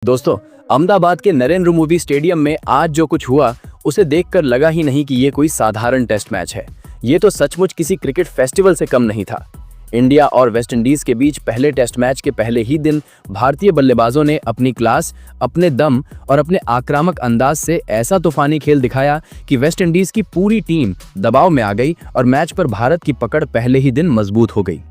दोस्तों, अहमदाबाद के नरेंद्र मोदी स्टेडियम में आज जो कुछ हुआ उसे देखकर लगा ही नहीं कि ये कोई साधारण टेस्ट मैच है। ये तो सचमुच किसी क्रिकेट फेस्टिवल से कम नहीं था। इंडिया और वेस्टइंडीज के बीच पहले टेस्ट मैच के पहले ही दिन भारतीय बल्लेबाजों ने अपनी क्लास, अपने दम और अपने आक्रामक अंदाज से ऐसा तूफानी खेल दिखाया कि वेस्टइंडीज की पूरी टीम दबाव में आ गई और मैच पर भारत की पकड़ पहले ही दिन मजबूत हो गई।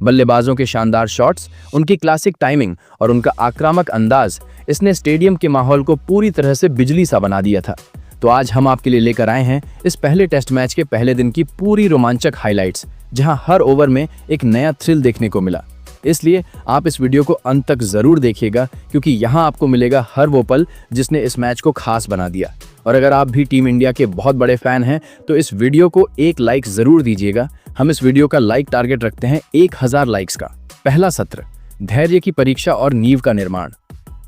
बल्लेबाजों के शानदार शॉट्स, उनकी क्लासिक टाइमिंग और उनका आक्रामक अंदाज, इसने स्टेडियम के माहौल को पूरी तरह से बिजली सा बना दिया था। तो आज हम आपके लिए लेकर आए हैं इस पहले टेस्ट मैच के पहले दिन की पूरी रोमांचक हाइलाइट्स, जहां हर ओवर में एक नया थ्रिल देखने को मिला। इसलिए आप इस वीडियो को अंत तक जरूर देखिएगा, क्योंकि यहां आपको मिलेगा हर वो पल जिसने इस मैच को खास बना दिया। और अगर आप भी टीम इंडिया के बहुत बड़े फैन हैं तो इस वीडियो को एक लाइक जरूर दीजिएगा। हम इस वीडियो का लाइक टारगेट रखते हैं 1000 लाइक्स का। पहला सत्र, धैर्य की परीक्षा और नींव का निर्माण।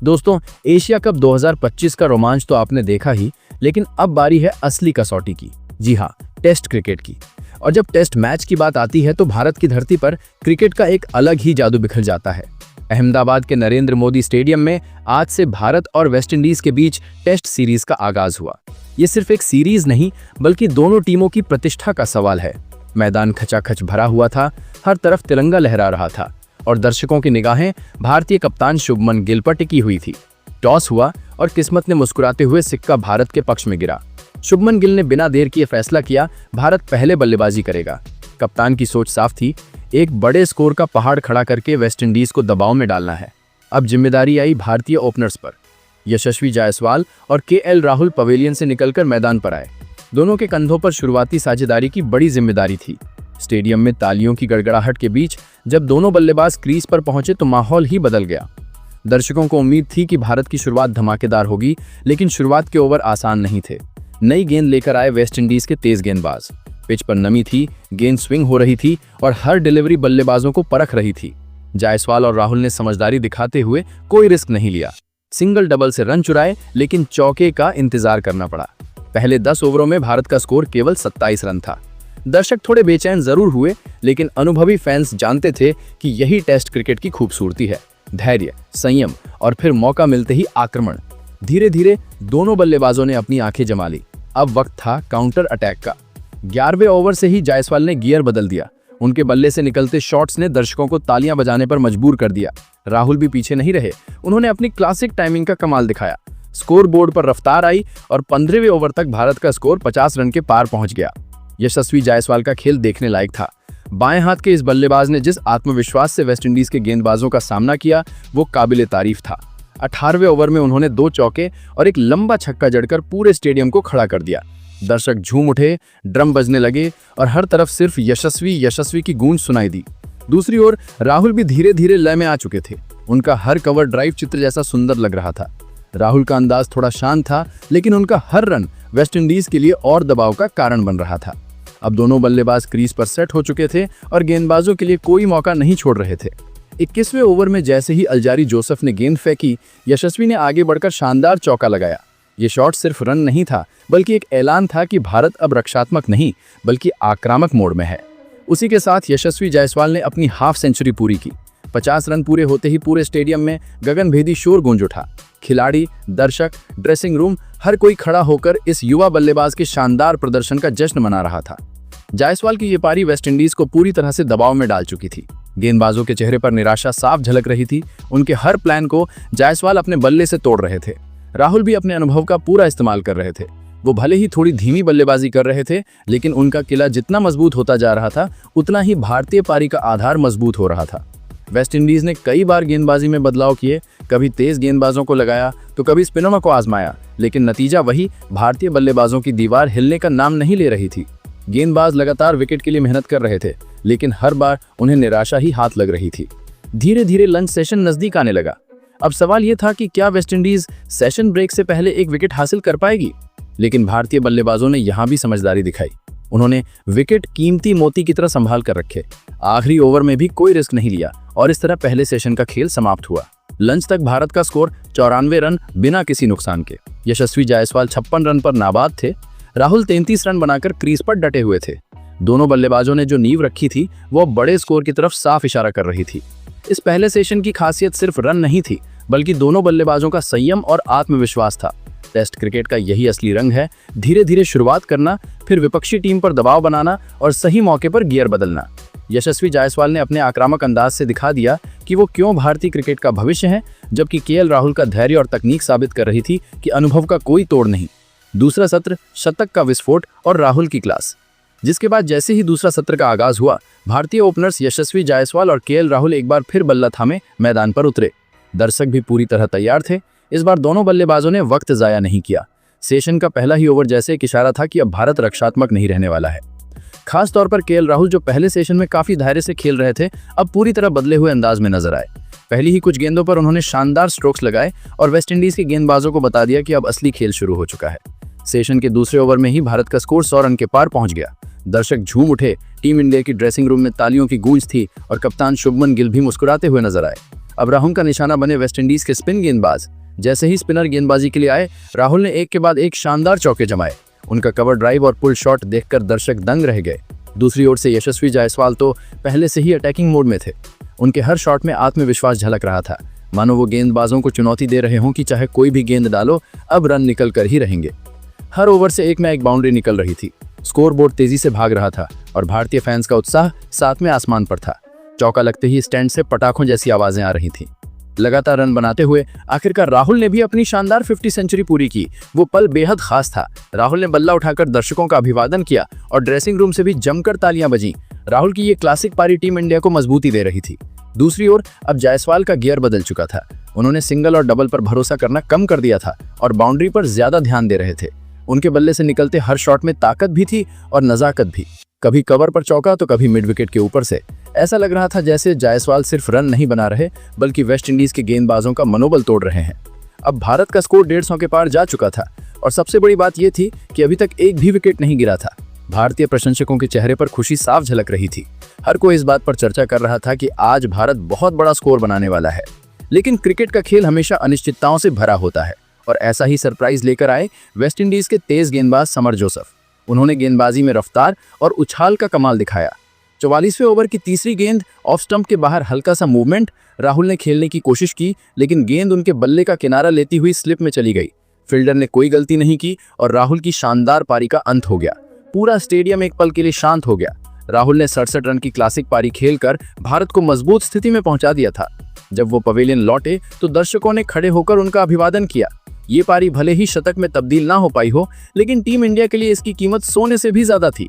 दोस्तों, एशिया कप 2025 का रोमांच तो आपने देखा ही, लेकिन अब बारी है असली कसौटी की। जी हाँ, टेस्ट क्रिकेट की। और जब टेस्ट मैच की बात आती है तो भारत की धरती पर क्रिकेट का एक अलग ही जादू बिखर जाता है। अहमदाबाद के नरेंद्र मोदी स्टेडियम में आज से भारत और वेस्टइंडीज के बीच टेस्ट सीरीज का आगाज हुआ। ये सिर्फ एक सीरीज नहीं, बल्कि दोनों टीमों की प्रतिष्ठा का सवाल है। मैदान खचाखच भरा हुआ था, हर तरफ तिरंगा लहरा रहा था और दर्शकों की निगाहें भारतीय कप्तान शुभमन गिल पर टिकी हुई थी। टॉस हुआ और किस्मत ने मुस्कुराते हुए सिक्का भारत के पक्ष में गिरा। शुभमन गिल ने बिना देर किए फैसला किया, भारत पहले बल्लेबाजी करेगा। कप्तान की सोच साफ थी, एक बड़े स्कोर का पहाड़ खड़ा करके वेस्टइंडीज को दबाव में डालना है। अब जिम्मेदारी आई भारतीय ओपनर्स पर। यशस्वी जायसवाल और केएल राहुल पवेलियन से निकलकर मैदान पर आए। दोनों के कंधों पर शुरुआती साझेदारी की बड़ी जिम्मेदारी थी। स्टेडियम में तालियों की गड़गड़ाहट के बीच जब दोनों बल्लेबाज क्रीज पर पहुंचे तो माहौल ही बदल गया। दर्शकों को उम्मीद थी कि भारत की शुरुआत धमाकेदार होगी, लेकिन शुरुआत के ओवर आसान नहीं थे। नई गेंद लेकर आए वेस्टइंडीज के तेज गेंदबाज। पिच पर नमी थी, गेंद स्विंग हो रही थी और हर डिलीवरी बल्लेबाजों को परख रही थी। जायसवाल और राहुल ने समझदारी दिखाते हुए कोई रिस्क नहीं लिया। सिंगल डबल से रन चुराए, लेकिन चौके का इंतजार करना पड़ा। पहले 10 ओवरों में भारत का स्कोर केवल 27 रन था। दर्शक थोड़े बेचैन जरूर हुए, लेकिन अनुभवी फैंस जानते थे कि यही टेस्ट क्रिकेट की खूबसूरती है। धैर्य, संयम और फिर मौका मिलते ही आक्रमण। धीरे धीरे दोनों बल्लेबाजों ने अपनी आंखें जमा ली। अब वक्त था काउंटर अटैक का। 11वें ओवर से ही जायसवाल ने गियर बदल दिया। उनके बल्ले से निकलते शॉट्स ने दर्शकों को तालियां बजाने पर मजबूर कर दिया। राहुल भी पीछे नहीं रहे, उन्होंने अपनी क्लासिक टाइमिंग का कमाल दिखाया। स्कोर बोर्ड पर रफ्तार आई और 15वें ओवर तक भारत का स्कोर 50 रन के पार पहुंच गया। यशस्वी जायसवाल का खेल देखने लायक था। बाएं हाथ के इस बल्लेबाज ने जिस आत्मविश्वास से वेस्टइंडीज के गेंदबाजों का सामना किया, वो काबिले तारीफ था। 18वें ओवर में उन्होंने 2 चौके और एक लंबा छक्का जड़कर पूरे स्टेडियम को खड़ा कर दिया। दर्शक झूम उठे, ड्रम बजने लगे और हर तरफ सिर्फ यशस्वी यशस्वी की गूंज सुनाई दी। दूसरी ओर राहुल भी धीरे धीरे लय में आ चुके थे। उनका हर कवर ड्राइव चित्र जैसा सुंदर लग रहा था। राहुल का अंदाज थोड़ा शांत था, लेकिन उनका हर रन वेस्टइंडीज के लिए और दबाव का कारण बन रहा था। अब दोनों बल्लेबाज क्रीज पर सेट हो चुके थे और गेंदबाजों के लिए कोई मौका नहीं छोड़ रहे थे। 21वें ओवर में जैसे ही अल्जारी जोसेफ ने गेंद फेंकी, यशस्वी ने आगे बढ़कर शानदार चौका लगाया। ये शॉट सिर्फ रन नहीं था, बल्कि एक ऐलान था कि भारत अब रक्षात्मक नहीं, बल्कि आक्रामक मोड में है। उसी के साथ यशस्वी जायसवाल ने अपनी हाफ सेंचुरी पूरी की। 50 रन पूरे होते ही पूरे स्टेडियम में गगनभेदी शोर गूंज उठा। खिलाड़ी, दर्शक, ड्रेसिंग रूम, हर कोई खड़ा होकर इस युवा बल्लेबाज के शानदार प्रदर्शन का जश्न मना रहा था। जायसवाल की ये पारी वेस्टइंडीज को पूरी तरह से दबाव में डाल चुकी थी। गेंदबाजों के चेहरे पर निराशा साफ झलक रही थी। उनके हर प्लान को जायसवाल अपने बल्ले से तोड़ रहे थे। राहुल भी अपने अनुभव का पूरा इस्तेमाल कर रहे थे। वो भले ही थोड़ी धीमी बल्लेबाजी कर रहे थे, लेकिन उनका किला जितना मजबूत होता जा रहा था, उतना ही भारतीय पारी का आधार मजबूत हो रहा था। वेस्टइंडीज ने कई बार गेंदबाजी में बदलाव किए, कभी तेज गेंदबाजों को लगाया तो कभी स्पिनरों को आजमाया, लेकिन नतीजा वही, भारतीय बल्लेबाजों की दीवार हिलने का नाम नहीं ले रही थी। गेंदबाज लगातार विकेट के लिए मेहनत कर रहे थे, लेकिन हर बार उन्हें निराशा ही हाथ लग रही थी। धीरे धीरे लंच सेशन नजदीक आने लगा। अब सवाल यह था कि क्या वेस्टइंडीज सेशन ब्रेक से पहले एक विकेट हासिल कर पाएगी, लेकिन भारतीय बल्लेबाजों ने यहां भी समझदारी दिखाई। उन्होंने विकेट कीमती मोती की तरह संभाल कर रखे। आखिरी ओवर में भी कोई रिस्क नहीं लिया और इस तरह पहले सेशन का खेल समाप्त हुआ। लंच तक भारत का स्कोर 94 रन बिना किसी नुकसान के। यशस्वी जायसवाल 56 रन पर नाबाद थे। राहुल 33 रन बनाकर क्रीज पर डटे हुए थे। दोनों बल्लेबाजों ने जो नींव रखी थी, वो बड़े स्कोर की तरफ साफ इशारा कर रही थी। इस पहले सेशन की खासियत सिर्फ रन नहीं थी, बल्कि दोनों बल्लेबाजों का संयम और आत्मविश्वास था। टेस्ट क्रिकेट का यही असली रंग है, धीरे धीरे शुरुआत करना, फिर विपक्षी टीम पर दबाव बनाना और सही मौके पर गियर बदलना। यशस्वी जायसवाल ने अपने आक्रामक अंदाज से दिखा दिया कि वो क्यों भारतीय क्रिकेट का भविष्य है, जबकि केएल राहुल का धैर्य और तकनीक साबित कर रही थी कि अनुभव का कोई तोड़ नहीं। दूसरा सत्र शतक का विस्फोट और राहुल की क्लास। जिसके बाद जैसे ही दूसरा सत्र का आगाज हुआ, भारतीय ओपनर्स यशस्वी जायसवाल और केएल राहुल एक बार फिर बल्ला थामे मैदान पर उतरे। दर्शक भी पूरी तरह तैयार थे। इस बार दोनों बल्लेबाजों ने वक्त जाया नहीं किया। सेशन का पहला ही ओवर जैसे एक इशारा था कि अब भारत रक्षात्मक नहीं रहने वाला है। खास तौर पर केएल राहुल, जो पहले सेशन में काफी धैर्य से खेल रहे थे, अब पूरी तरह बदले हुए अंदाज में नजर आए। पहली ही कुछ गेंदों पर उन्होंने शानदार स्ट्रोक्स लगाए और वेस्टइंडीज के गेंदबाजों को बता दिया कि अब असली खेल शुरू हो चुका है। सेशन के दूसरे ओवर में ही भारत का स्कोर 100 रन के पार पहुंच गया। दर्शक झूम उठे। टीम इंडिया की ड्रेसिंग रूम में तालियों की गूंज थी और कप्तान शुभमन गिल भी मुस्कुराते हुए नजर आए। अब राहुल का निशाना बने वेस्टइंडीज के स्पिन गेंदबाज। जैसे ही स्पिनर गेंदबाजी के लिए आए, राहुल ने एक के बाद एक शानदार चौके जमाए। उनका कवर ड्राइव और पुल शॉट देखकर दर्शक दंग रह गए। दूसरी ओर से यशस्वी जायसवाल तो पहले से ही अटैकिंग मोड में थे। उनके हर शॉट में आत्मविश्वास झलक रहा था, मानो वो गेंदबाजों को चुनौती दे रहे हों कि चाहे कोई भी गेंद डालो, अब रन निकल कर ही रहेंगे। हर ओवर से एक में एक बाउंड्री निकल रही थी। स्कोरबोर्ड तेजी से भाग रहा था और भारतीय फैंस का उत्साह सातवें आसमान पर था। चौका लगते ही स्टैंड से पटाखों जैसी आवाजें आ रही थीं। लगातार रन बनाते हुए आखिरकार राहुल ने भी अपनी शानदार 50 सेंचुरी पूरी की। वो पल बेहद खास था। राहुल ने बल्ला उठाकर दर्शकों का अभिवादन किया और ड्रेसिंग रूम से भी जमकर तालियां बजीं। राहुल की ये क्लासिक पारी टीम इंडिया को मजबूती दे रही थी। दूसरी ओर अब जायसवाल का गियर बदल चुका था। उन्होंने सिंगल और डबल पर भरोसा करना कम कर दिया था और बाउंड्री पर ज्यादा ध्यान दे रहे थे। उनके बल्ले से निकलते हर शॉट में ताकत भी थी और नजाकत भी। कभी कवर पर चौका तो कभी मिड विकेट के ऊपर से। ऐसा लग रहा था जैसे जायसवाल सिर्फ रन नहीं बना रहे, बल्कि वेस्टइंडीज के गेंदबाजों का मनोबल तोड़ रहे हैं। अब भारत का स्कोर 150 के पार जा चुका था और सबसे बड़ी बात यह थी कि अभी तक एक भी विकेट नहीं गिरा था। भारतीय प्रशंसकों के चेहरे पर खुशी साफ झलक रही थी। हर कोई इस बात पर चर्चा कर रहा था कि आज भारत बहुत बड़ा स्कोर बनाने वाला है। लेकिन क्रिकेट का खेल हमेशा अनिश्चितताओं से भरा होता है और ऐसा ही सरप्राइज लेकर आए वेस्टइंडीज के तेज गेंदबाज समर जोसेफ। उन्होंने गेंदबाजी में रफ्तार और उछाल का कमाल दिखाया। 44वें ओवर की तीसरी गेंद ऑफ स्टंप के बाहर हल्का सा मूवमेंट। राहुल ने खेलने की कोशिश की, लेकिन गेंद उनके बल्ले का किनारा लेती हुई स्लिप में चली गई। फील्डर ने कोई गलती नहीं की और राहुल की शानदार पारी का अंत हो गया। पूरा स्टेडियम एक पल के लिए शांत हो गया। राहुल ने 67 रन की क्लासिक पारी खेलकर भारत को मजबूत स्थिति में पहुंचा दिया था। जब वो पवेलियन लौटे तो दर्शकों ने खड़े होकर उनका अभिवादन किया। ये पारी भले ही शतक में तब्दील ना हो पाई हो, लेकिन टीम इंडिया के लिए इसकी कीमत सोने से भी ज्यादा थी।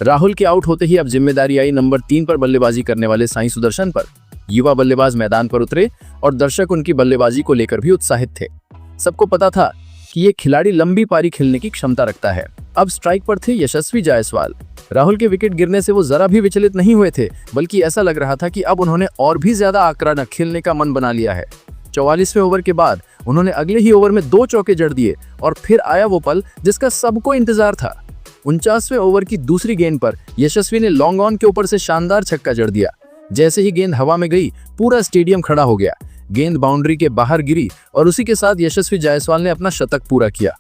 राहुल के आउट होते ही अब जिम्मेदारी आई नंबर 3 पर बल्लेबाजी करने वाले साई सुदर्शन पर। युवा बल्लेबाज मैदान पर उतरे और दर्शक उनकी बल्लेबाजी को लेकर भी उत्साहित थे। सबको पता था कि ये खिलाड़ी लंबी पारी खेलने की क्षमता रखता है। अब स्ट्राइक पर थे यशस्वी जायसवाल। राहुल के विकेट गिरने से वो जरा भी विचलित नहीं हुए थे, बल्कि ऐसा लग रहा था कि अब उन्होंने और भी ज्यादा आक्रामक खेलने का मन बना लिया है। 44वें ओवर के बाद उन्होंने अगले ही ओवर में 2 चौके जड़ दिए और फिर आया वो पल जिसका सबको इंतजार था। 49वें ओवर की दूसरी गेंद पर यशस्वी ने लॉन्ग ऑन के ऊपर से शानदार छक्का जड़ दिया। जैसे ही गेंद हवा में गई, पूरा स्टेडियम खड़ा हो गया। गेंद बाउंड्री के बाहर गिरी और उसी के साथ यशस्वी जायसवाल ने अपना शतक पूरा किया।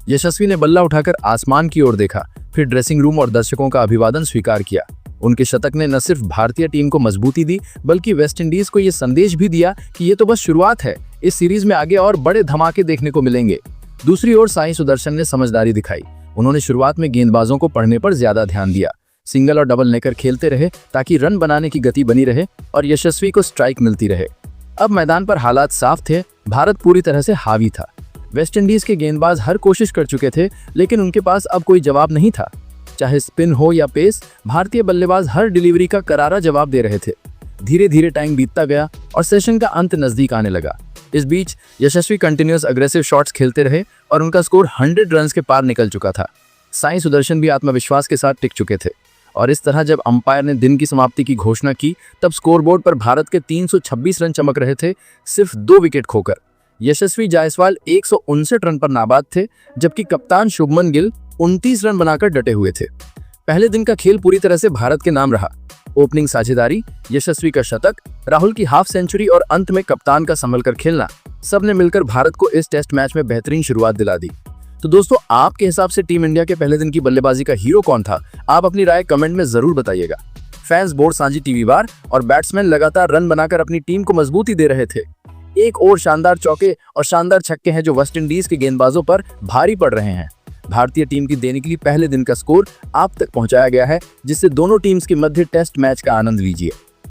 यशस्वी ने बल्ला उठाकर आसमान की ओर देखा, फिर ड्रेसिंग रूम और दर्शकों का अभिवादन स्वीकार किया। उनके शतक ने न सिर्फ भारतीय टीम को मजबूती दी, बल्कि वेस्टइंडीज को यह संदेश भी दिया कि ये तो बस शुरुआत है। इस सीरीज में आगे और बड़े धमाके देखने को मिलेंगे। दूसरी ओर साई सुदर्शन ने समझदारी दिखाई। उन्होंने शुरुआत में गेंदबाजों को पढ़ने पर ज्यादा ध्यान दिया। सिंगल और डबल लेकर खेलते रहे ताकि रन बनाने की गति बनी रहे और यशस्वी को स्ट्राइक मिलती रहे। अब मैदान पर हालात साफ थे। भारत पूरी तरह से हावी था। वेस्टइंडीज के गेंदबाज हर कोशिश कर चुके थे, लेकिन उनके पास अब कोई जवाब नहीं था। चाहे स्पिन हो या पेस, भारतीय बल्लेबाज हर डिलीवरी का करारा जवाब दे रहे थे। धीरे धीरे टाइम बीतता गया और सेशन का अंत नजदीक आने लगा। इस बीच यशस्वी कंटिन्यूअस अग्रेसिव शॉट्स खेलते रहे और उनका स्कोर 100 रन के पार निकल चुका था। साई सुदर्शन भी आत्मविश्वास के साथ टिक चुके थे और इस तरह जब अंपायर ने दिन की समाप्ति की घोषणा की, तब स्कोरबोर्ड पर भारत के 326 रन चमक रहे थे, सिर्फ 2 विकेट खोकर। यशस्वी जायसवाल 159 रन पर नाबाद थे, जबकि कप्तान शुभमन गिल 29 रन बनाकर डटे हुए थे। पहले दिन का खेल पूरी तरह से भारत के नाम रहा। ओपनिंग साझेदारी, यशस्वी का शतक, राहुल की हाफ सेंचुरी और अंत में कप्तान का संभलकर खेलना, सबने मिलकर भारत को इस टेस्ट मैच में बेहतरीन शुरुआत दिला दी। तो दोस्तों, आपके हिसाब से टीम इंडिया के पहले दिन की बल्लेबाजी का हीरो कौन था? आप अपनी राय कमेंट में जरूर बताइएगा। फैंस बोर्ड सांझी टीवी वार और बैट्समैन लगातार रन बनाकर अपनी टीम को मजबूती दे रहे थे। एक और शानदार चौके और शानदार छक्के हैं जो वेस्टइंडीज के गेंदबाजों पर भारी पड़ रहे हैं। भारतीय टीम की देने के लिए पहले दिन का स्कोर आप तक पहुंचाया गया है, जिससे दोनों टीम्स के मध्य टेस्ट मैच का आनंद लीजिए।